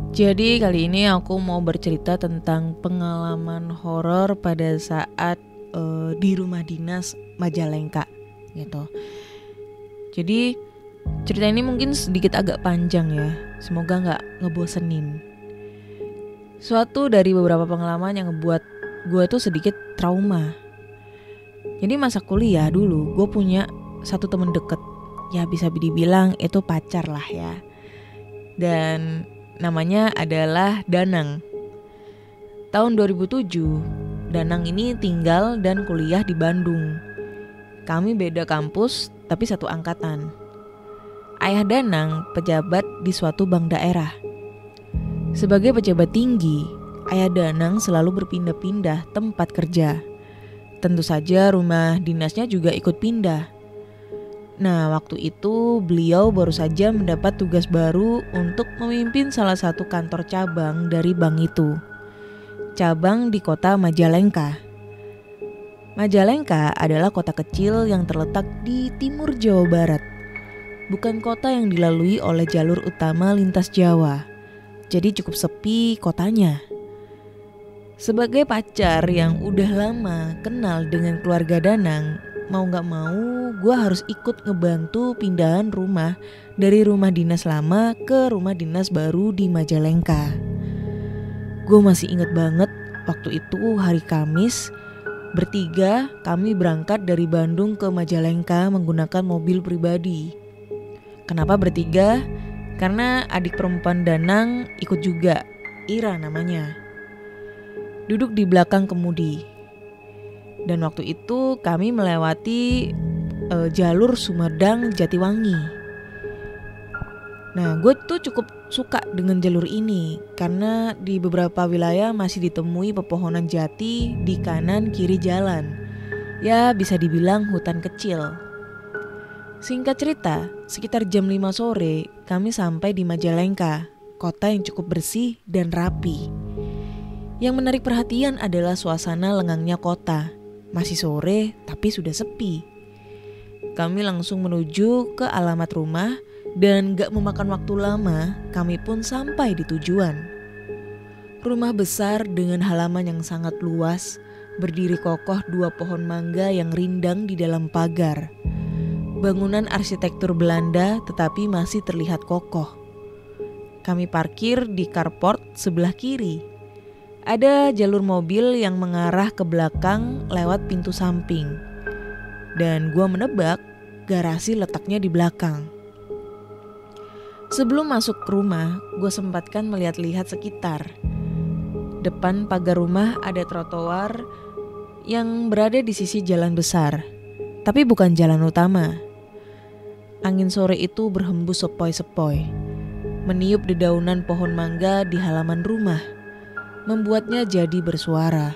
Jadi kali ini aku mau bercerita tentang pengalaman horor pada saat di rumah dinas Majalengka gitu. Jadi cerita ini mungkin sedikit agak panjang ya, semoga nggak ngebosenin. Suatu dari beberapa pengalaman yang ngebuat gue tuh sedikit trauma. Jadi masa kuliah dulu gue punya satu temen deket, ya bisa dibilang itu pacar lah ya. Dan namanya adalah Danang. Tahun 2007, Danang ini tinggal dan kuliah di Bandung. Kami beda kampus tapi satu angkatan. Ayah Danang pejabat di suatu bank daerah. Sebagai pejabat tinggi, Ayah Danang selalu berpindah-pindah tempat kerja. Tentu saja rumah dinasnya juga ikut pindah. Nah, waktu itu beliau baru saja mendapat tugas baru untuk memimpin salah satu kantor cabang dari bank itu. Cabang di kota Majalengka. Majalengka adalah kota kecil yang terletak di timur Jawa Barat. Bukan kota yang dilalui oleh jalur utama lintas Jawa. Jadi cukup sepi kotanya. Sebagai pacar yang udah lama kenal dengan keluarga Danang, mau gak mau gue harus ikut ngebantu pindahan rumah dari rumah dinas lama ke rumah dinas baru di Majalengka. Gue masih inget banget waktu itu hari Kamis, bertiga kami berangkat dari Bandung ke Majalengka menggunakan mobil pribadi. Kenapa bertiga? Karena adik perempuan Danang ikut juga, Ira namanya. Duduk di belakang kemudi. Dan waktu itu kami melewati jalur Sumedang Jatiwangi. Nah, gue tuh cukup suka dengan jalur ini karena di beberapa wilayah masih ditemui pepohonan jati di kanan kiri jalan. Ya, bisa dibilang hutan kecil. Singkat cerita, sekitar jam 5 sore kami sampai di Majalengka, kota yang cukup bersih dan rapi. Yang menarik perhatian adalah suasana lengangnya kota. Masih sore tapi sudah sepi. Kami langsung menuju ke alamat rumah dan gak memakan waktu lama kami pun sampai di tujuan. Rumah besar dengan halaman yang sangat luas, berdiri kokoh 2 pohon mangga yang rindang di dalam pagar. Bangunan arsitektur Belanda tetapi masih terlihat kokoh. Kami parkir di carport sebelah kiri. Ada jalur mobil yang mengarah ke belakang lewat pintu samping. Dan gue menebak garasi letaknya di belakang. Sebelum masuk ke rumah, gue sempatkan melihat-lihat sekitar. Depan pagar rumah ada trotoar yang berada di sisi jalan besar, tapi bukan jalan utama. Angin sore itu berhembus sepoi-sepoi, meniup dedaunan pohon mangga di halaman rumah, membuatnya jadi bersuara.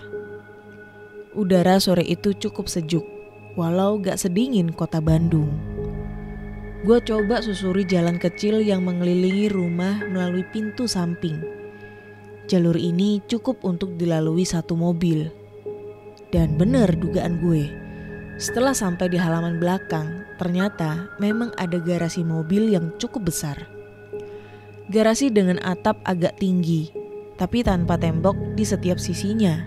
Udara sore itu cukup sejuk, walau gak sedingin kota Bandung. Gue coba susuri jalan kecil yang mengelilingi rumah melalui pintu samping. Jalur ini cukup untuk dilalui satu mobil. Dan bener dugaan gue. Setelah sampai di halaman belakang, ternyata memang ada garasi mobil yang cukup besar. Garasi dengan atap agak tinggi, tapi tanpa tembok di setiap sisinya.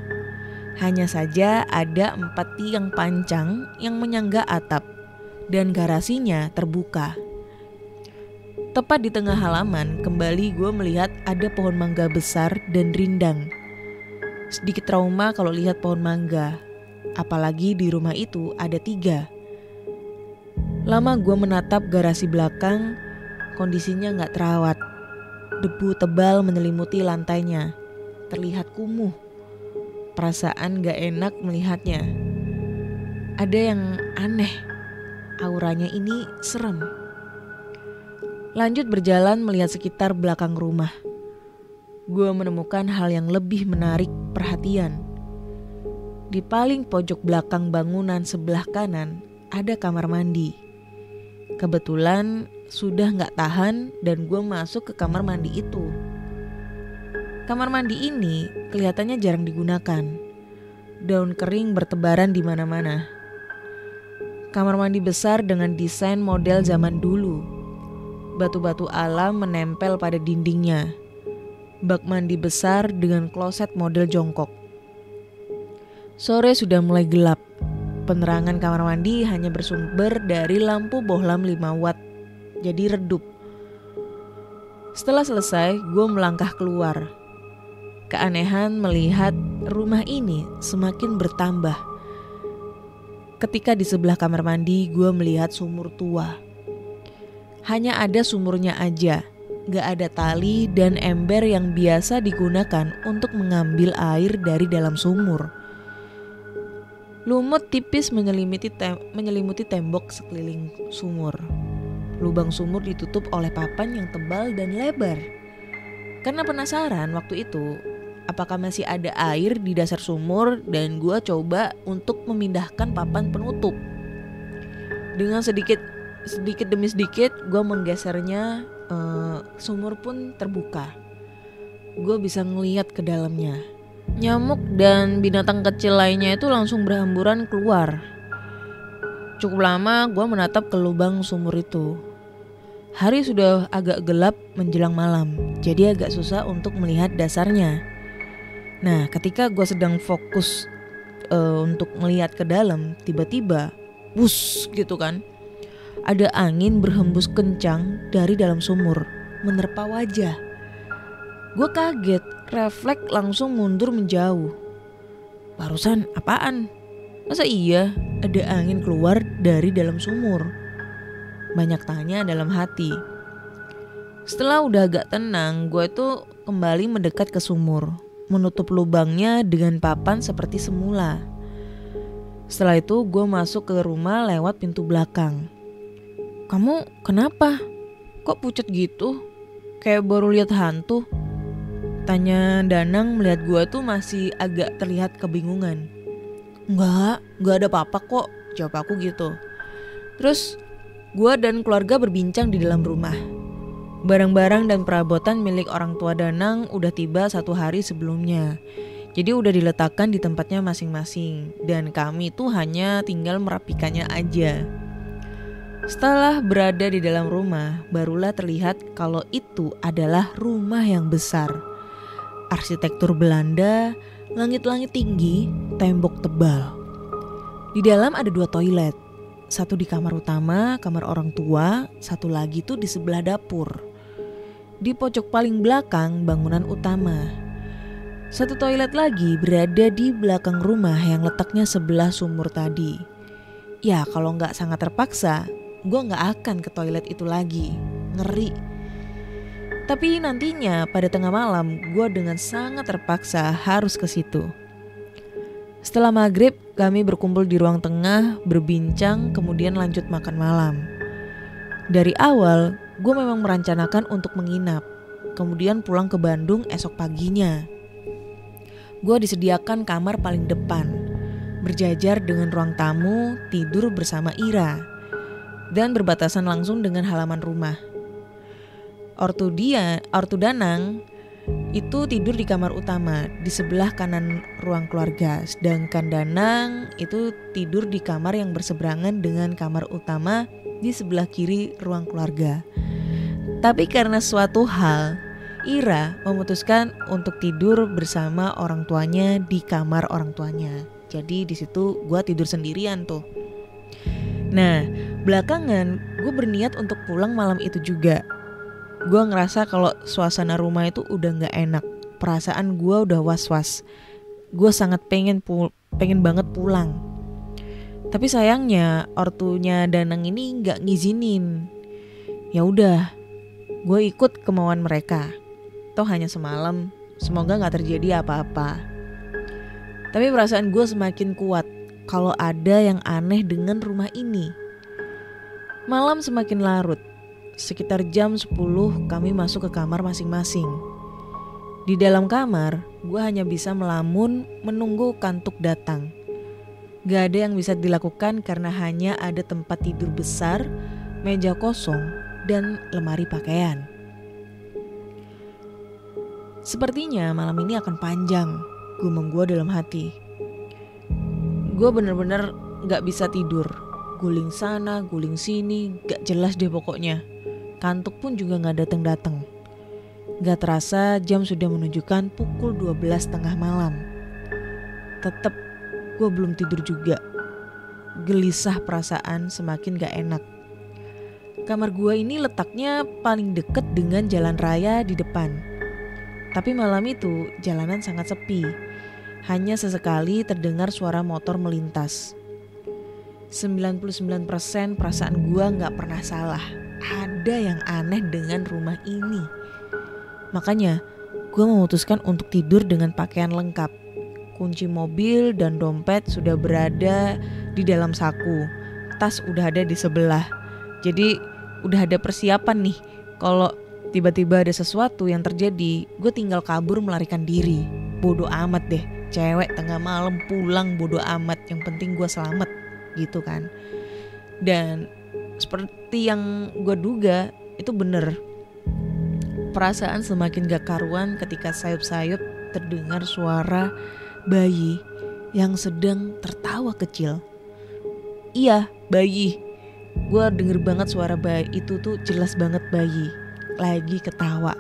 Hanya saja ada 4 tiang pancang yang menyangga atap dan garasinya terbuka. Tepat di tengah halaman, kembali gue melihat ada pohon mangga besar dan rindang. Sedikit trauma kalau lihat pohon mangga, apalagi di rumah itu ada 3. Lama gue menatap garasi belakang, kondisinya gak terawat. Debu tebal menyelimuti lantainya, terlihat kumuh. Perasaan gak enak melihatnya. Ada yang aneh, auranya ini serem. Lanjut berjalan melihat sekitar belakang rumah. Gue menemukan hal yang lebih menarik perhatian. Di paling pojok belakang bangunan sebelah kanan ada kamar mandi. Kebetulan sudah gak tahan dan gue masuk ke kamar mandi itu. Kamar mandi ini kelihatannya jarang digunakan. Daun kering bertebaran di mana-mana. Kamar mandi besar dengan desain model zaman dulu. Batu-batu alam menempel pada dindingnya. bak mandi besar dengan kloset model jongkok. Sore sudah mulai gelap. Penerangan kamar mandi hanya bersumber dari lampu bohlam 5 watt, jadi redup. Setelah selesai, gue melangkah keluar. Keanehan melihat rumah ini semakin bertambah. Ketika di sebelah kamar mandi, gue melihat sumur tua. Hanya ada sumurnya aja, gak ada tali dan ember yang biasa digunakan untuk mengambil air dari dalam sumur. Lumut tipis menyelimuti tembok sekeliling sumur. Lubang sumur ditutup oleh papan yang tebal dan lebar. Karena penasaran waktu itu, apakah masih ada air di dasar sumur, dan gue coba untuk memindahkan papan penutup. Dengan sedikit demi sedikit gue menggesernya, sumur pun terbuka. Gue bisa ngeliat ke dalamnya. Nyamuk dan binatang kecil lainnya itu langsung berhamburan keluar. Cukup lama gue menatap ke lubang sumur itu. Hari sudah agak gelap menjelang malam, jadi agak susah untuk melihat dasarnya. Nah, ketika gue sedang fokus untuk melihat ke dalam, tiba-tiba wus gitu kan, ada angin berhembus kencang dari dalam sumur, menerpa wajah. Gue kaget, refleks langsung mundur menjauh. Barusan apaan? Masa iya ada angin keluar dari dalam sumur? Banyak tanya dalam hati. Setelah udah agak tenang, gue tuh kembali mendekat ke sumur, menutup lubangnya dengan papan seperti semula. Setelah itu gue masuk ke rumah lewat pintu belakang. Kamu kenapa? Kok pucat gitu? Kayak baru lihat hantu? Tanya Danang melihat gue tuh masih agak terlihat kebingungan. Enggak ada apa-apa kok, jawab aku gitu. Terus gue dan keluarga berbincang di dalam rumah. Barang-barang dan perabotan milik orang tua Danang udah tiba 1 hari sebelumnya. Jadi udah diletakkan di tempatnya masing-masing, dan kami tuh hanya tinggal merapikannya aja. Setelah berada di dalam rumah, barulah terlihat kalau itu adalah rumah yang besar. Arsitektur Belanda, langit-langit tinggi, tembok tebal. Di dalam ada 2 toilet. Satu di kamar utama, kamar orang tua, satu lagi tuh di sebelah dapur. Di pojok paling belakang bangunan utama. Satu toilet lagi berada di belakang rumah yang letaknya sebelah sumur tadi. Ya kalau gak sangat terpaksa, gue gak akan ke toilet itu lagi. Ngeri. Tapi nantinya pada tengah malam gue dengan sangat terpaksa harus ke situ. Setelah maghrib kami berkumpul di ruang tengah, berbincang, kemudian lanjut makan malam. Dari awal gue memang merencanakan untuk menginap, kemudian pulang ke Bandung esok paginya. Gue disediakan kamar paling depan, berjajar dengan ruang tamu, tidur bersama Ira, dan berbatasan langsung dengan halaman rumah. Ortu Danang itu tidur di kamar utama di sebelah kanan ruang keluarga, sedangkan Danang itu tidur di kamar yang berseberangan dengan kamar utama di sebelah kiri ruang keluarga. Tapi karena suatu hal, Ira memutuskan untuk tidur bersama orang tuanya di kamar orang tuanya. Jadi di situ gue tidur sendirian tuh. Nah, belakangan gue berniat untuk pulang malam itu juga. Gue ngerasa kalau suasana rumah itu udah gak enak. Perasaan gue udah was-was. Gue sangat pengen banget pulang. Tapi sayangnya ortunya Danang ini gak ngizinin. Ya udah, gue ikut kemauan mereka. Toh hanya semalam, semoga gak terjadi apa-apa. Tapi perasaan gue semakin kuat kalau ada yang aneh dengan rumah ini. Malam semakin larut. Sekitar jam 10 kami masuk ke kamar masing-masing. Di dalam kamar, gue hanya bisa melamun menunggu kantuk datang. Gak ada yang bisa dilakukan karena hanya ada tempat tidur besar, meja kosong, dan lemari pakaian. Sepertinya malam ini akan panjang, gumam gue dalam hati. Gue bener-bener gak bisa tidur. Guling sana, guling sini, gak jelas deh pokoknya. Kantuk pun juga gak datang-datang. Gak terasa jam sudah menunjukkan pukul 12 tengah malam. Tetap gue belum tidur juga. Gelisah perasaan semakin gak enak. Kamar gue ini letaknya paling deket dengan jalan raya di depan. Tapi malam itu jalanan sangat sepi. Hanya sesekali terdengar suara motor melintas. 99% perasaan gue gak pernah salah. Ada yang aneh dengan rumah ini. Makanya gue memutuskan untuk tidur dengan pakaian lengkap. Kunci mobil dan dompet sudah berada di dalam saku. Tas udah ada di sebelah. Jadi udah ada persiapan nih. Kalau tiba-tiba ada sesuatu yang terjadi, gue tinggal kabur melarikan diri. Bodoh amat deh. Cewek tengah malam pulang, bodoh amat. Yang penting gue selamat gitu kan. Dan seperti yang gue duga, itu bener. Perasaan semakin gak karuan ketika sayup-sayup terdengar suara bayi yang sedang tertawa kecil. Iya, bayi. Gue denger banget suara bayi itu tuh, jelas banget bayi lagi ketawa.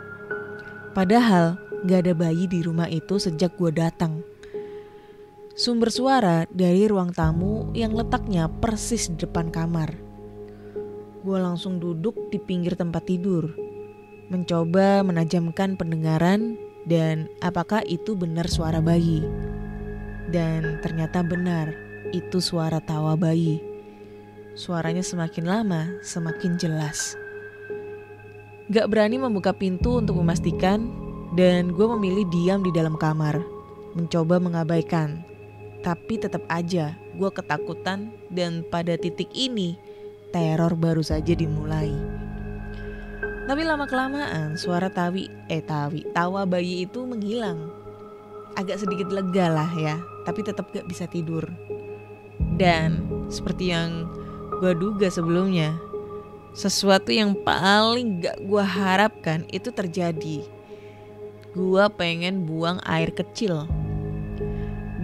Padahal gak ada bayi di rumah itu sejak gue datang. Sumber suara dari ruang tamu yang letaknya persis di depan kamar. Gue langsung duduk di pinggir tempat tidur, mencoba menajamkan pendengaran dan apakah itu benar suara bayi. Dan ternyata benar, itu suara tawa bayi. Suaranya semakin lama semakin jelas. Gak berani membuka pintu untuk memastikan, dan gue memilih diam di dalam kamar, mencoba mengabaikan. Tapi tetap aja gue ketakutan, dan pada titik ini teror baru saja dimulai. Tapi lama-kelamaan suara tawa bayi itu menghilang. Agak sedikit lega lah ya, tapi tetap gak bisa tidur. Dan seperti yang gue duga sebelumnya, sesuatu yang paling gak gue harapkan itu terjadi. Gue pengen buang air kecil.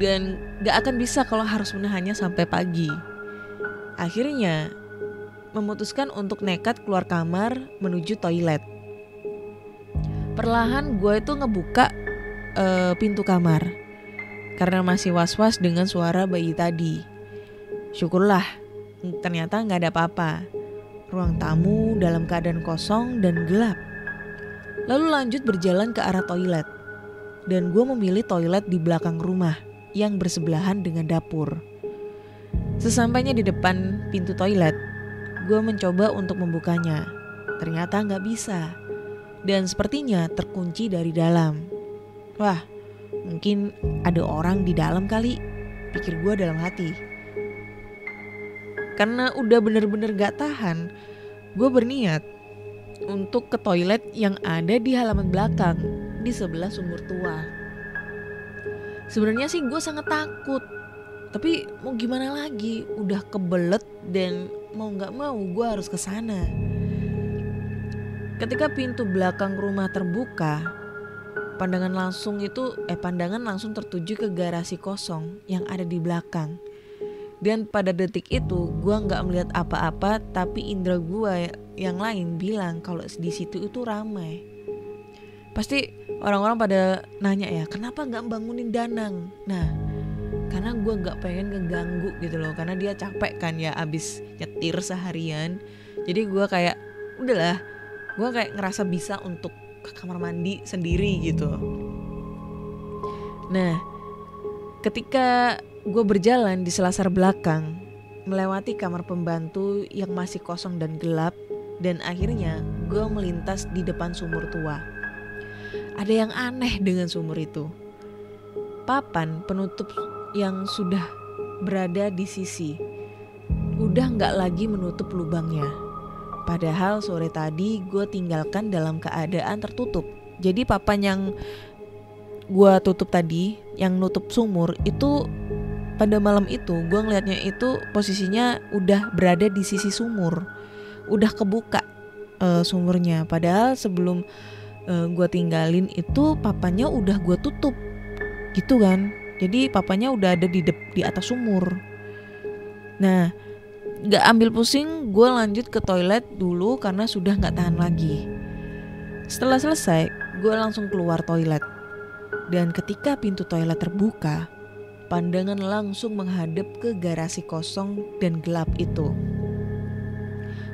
Dan gak akan bisa kalau harus menahannya sampai pagi. Akhirnya memutuskan untuk nekat keluar kamar menuju toilet. Perlahan gue itu ngebuka pintu kamar karena masih was-was dengan suara bayi tadi. Syukurlah ternyata gak ada apa-apa. Ruang tamu dalam keadaan kosong dan gelap. Lalu lanjut berjalan ke arah toilet. Dan gue memilih toilet di belakang rumah yang bersebelahan dengan dapur. Sesampainya di depan pintu toilet, gue mencoba untuk membukanya. Ternyata gak bisa. Dan sepertinya terkunci dari dalam. Wah, mungkin ada orang di dalam kali, pikir gue dalam hati. Karena udah bener-bener gak tahan, gue berniat untuk ke toilet yang ada di halaman belakang, di sebelah sumur tua. Sebenarnya sih gue sangat takut, tapi mau gimana lagi, udah kebelet dan mau gak mau gue harus ke sana. Ketika pintu belakang rumah terbuka, pandangan langsung tertuju ke garasi kosong yang ada di belakang. Dan pada detik itu gue gak melihat apa-apa, tapi indera gue yang lain bilang kalau di situ itu ramai. Pasti orang-orang pada nanya ya, kenapa gak bangunin Danang? Nah, karena gue gak pengen ngeganggu gitu loh, karena dia capek kan ya abis nyetir seharian. Jadi gue kayak udahlah, gue kayak ngerasa bisa untuk ke kamar mandi sendiri gitu. Nah, ketika gue berjalan di selasar belakang, melewati kamar pembantu yang masih kosong dan gelap, dan akhirnya gue melintas di depan sumur tua. Ada yang aneh dengan sumur itu. Papan penutup yang sudah berada di sisi udah gak lagi menutup lubangnya. Padahal sore tadi gue tinggalkan dalam keadaan tertutup. Jadi papan yang gue tutup tadi, yang nutup sumur itu, pada malam itu gue ngeliatnya itu posisinya udah berada di sisi sumur. Udah kebuka sumurnya. Padahal sebelum gue tinggalin itu papannya udah gue tutup gitu kan. Jadi papannya udah ada di atas sumur. Nah, gak ambil pusing, gue lanjut ke toilet dulu karena sudah gak tahan lagi. Setelah selesai, gue langsung keluar toilet. Dan ketika pintu toilet terbuka, pandangan langsung menghadap ke garasi kosong dan gelap itu.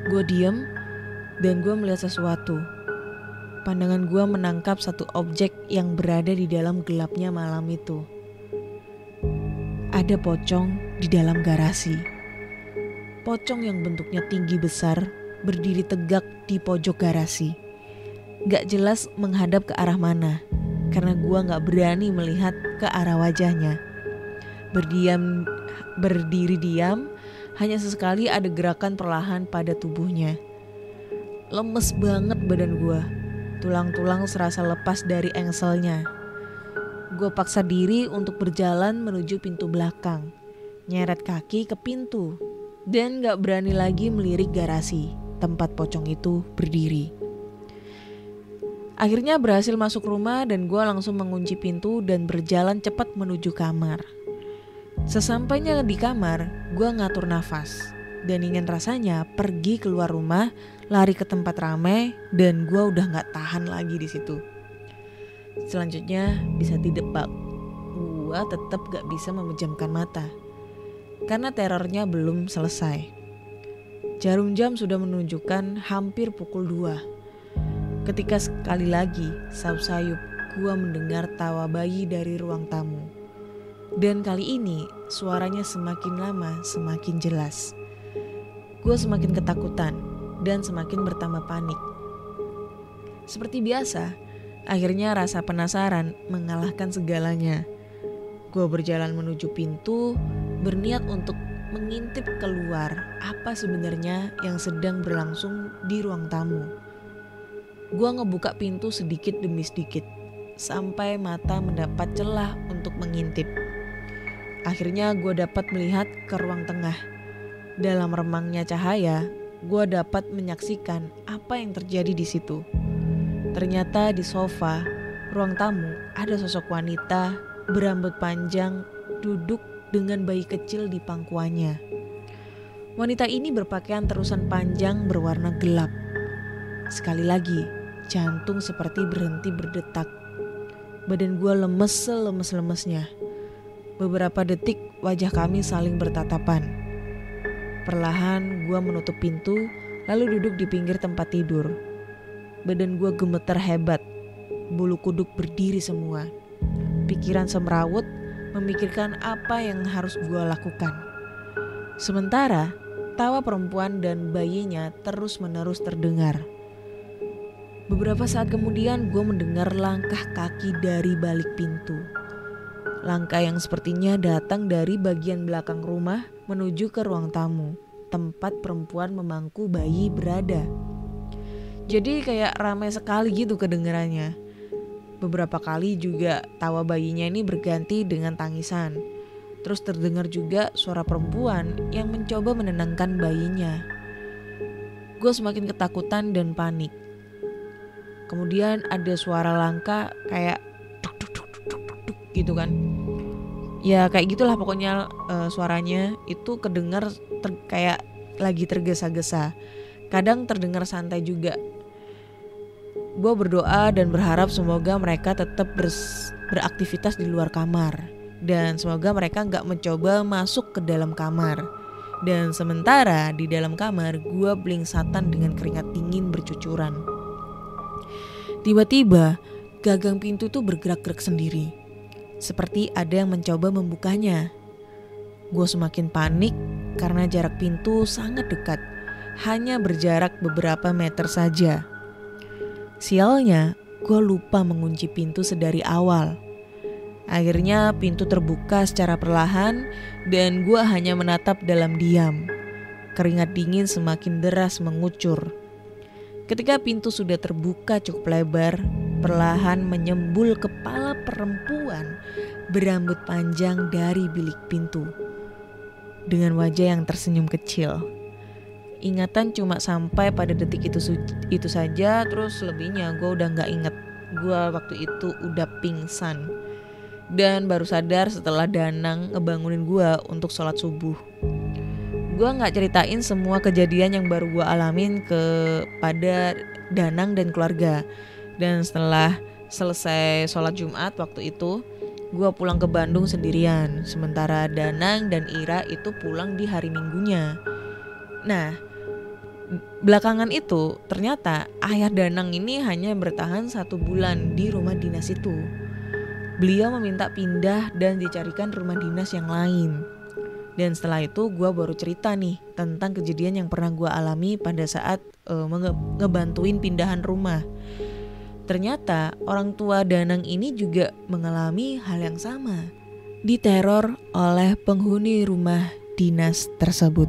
Gue diem dan gue melihat sesuatu. Pandangan gue menangkap satu objek yang berada di dalam gelapnya malam itu. Ada pocong di dalam garasi. Pocong yang bentuknya tinggi besar berdiri tegak di pojok garasi. Gak jelas menghadap ke arah mana, karena gue gak berani melihat ke arah wajahnya. Berdiri diam, hanya sesekali ada gerakan perlahan pada tubuhnya. Lemes banget badan gue, tulang-tulang serasa lepas dari engselnya. Gue paksa diri untuk berjalan menuju pintu belakang, nyeret kaki ke pintu, dan gak berani lagi melirik garasi tempat pocong itu berdiri. Akhirnya berhasil masuk rumah dan gue langsung mengunci pintu dan berjalan cepat menuju kamar. Sesampainya di kamar, gue ngatur nafas dan ingin rasanya pergi keluar rumah, lari ke tempat ramai, dan gue udah gak tahan lagi di situ. Selanjutnya bisa ditebak, gue tetap gak bisa memejamkan mata karena terornya belum selesai. Jarum jam sudah menunjukkan hampir pukul 2. Ketika sekali lagi sayup-sayup gue mendengar tawa bayi dari ruang tamu. Dan kali ini suaranya semakin lama semakin jelas. Gue semakin ketakutan dan semakin bertambah panik. Seperti biasa, akhirnya rasa penasaran mengalahkan segalanya. Gue berjalan menuju pintu, berniat untuk mengintip keluar apa sebenarnya yang sedang berlangsung di ruang tamu. Gue ngebuka pintu sedikit demi sedikit, sampai mata mendapat celah untuk mengintip. Akhirnya gue dapat melihat ke ruang tengah. Dalam remangnya cahaya, gue dapat menyaksikan apa yang terjadi di situ. Ternyata di sofa ruang tamu ada sosok wanita berambut panjang duduk dengan bayi kecil di pangkuannya. Wanita ini berpakaian terusan panjang berwarna gelap. Sekali lagi, jantung seperti berhenti berdetak. Badan gue lemes selemes-lemesnya. Beberapa detik wajah kami saling bertatapan. Perlahan gue menutup pintu, lalu duduk di pinggir tempat tidur. Badan gue gemeter hebat. Bulu kuduk berdiri semua. Pikiran semrawut memikirkan apa yang harus gue lakukan. Sementara tawa perempuan dan bayinya terus-menerus terdengar. Beberapa saat kemudian gue mendengar langkah kaki dari balik pintu. Langkah yang sepertinya datang dari bagian belakang rumah menuju ke ruang tamu, tempat perempuan memangku bayi berada. Jadi kayak ramai sekali gitu kedengarannya. Beberapa kali juga tawa bayinya ini berganti dengan tangisan. Terus terdengar juga suara perempuan yang mencoba menenangkan bayinya. Gue semakin ketakutan dan panik. Kemudian ada suara langkah kayak duk duk duk duk duk duk gitu kan. Ya kayak gitulah pokoknya suaranya itu kedengar kayak lagi tergesa-gesa. Kadang terdengar santai juga. Gue berdoa dan berharap semoga mereka tetap beraktivitas di luar kamar. Dan semoga mereka gak mencoba masuk ke dalam kamar. Dan sementara di dalam kamar gue blingsatan dengan keringat dingin bercucuran. Tiba-tiba gagang pintu tuh bergerak-gerak sendiri. Seperti ada yang mencoba membukanya. Gue semakin panik karena jarak pintu sangat dekat. Hanya berjarak beberapa meter saja. Sialnya, gue lupa mengunci pintu sedari awal. Akhirnya pintu terbuka secara perlahan dan gue hanya menatap dalam diam. Keringat dingin semakin deras mengucur. Ketika pintu sudah terbuka cukup lebar, perlahan menyembul kepala perempuan berambut panjang dari bilik pintu. Dengan wajah yang tersenyum kecil. Ingatan cuma sampai pada detik itu saja, terus lebihnya gue udah gak inget. Gue waktu itu udah pingsan. Dan baru sadar setelah Danang ngebangunin gue untuk sholat subuh. Gue gak ceritain semua kejadian yang baru gue alamin kepada Danang dan keluarga. Dan setelah Selesai sholat Jumat waktu itu, gue pulang ke Bandung sendirian. Sementara Danang dan Ira itu pulang di hari Minggunya. Nah, belakangan itu ternyata ayah Danang ini hanya bertahan 1 bulan di rumah dinas itu. Beliau meminta pindah dan dicarikan rumah dinas yang lain. Dan setelah itu gue baru cerita nih tentang kejadian yang pernah gue alami pada saat ngebantuin pindahan rumah. Ternyata orang tua Danang ini juga mengalami hal yang sama. Diteror oleh penghuni rumah dinas tersebut.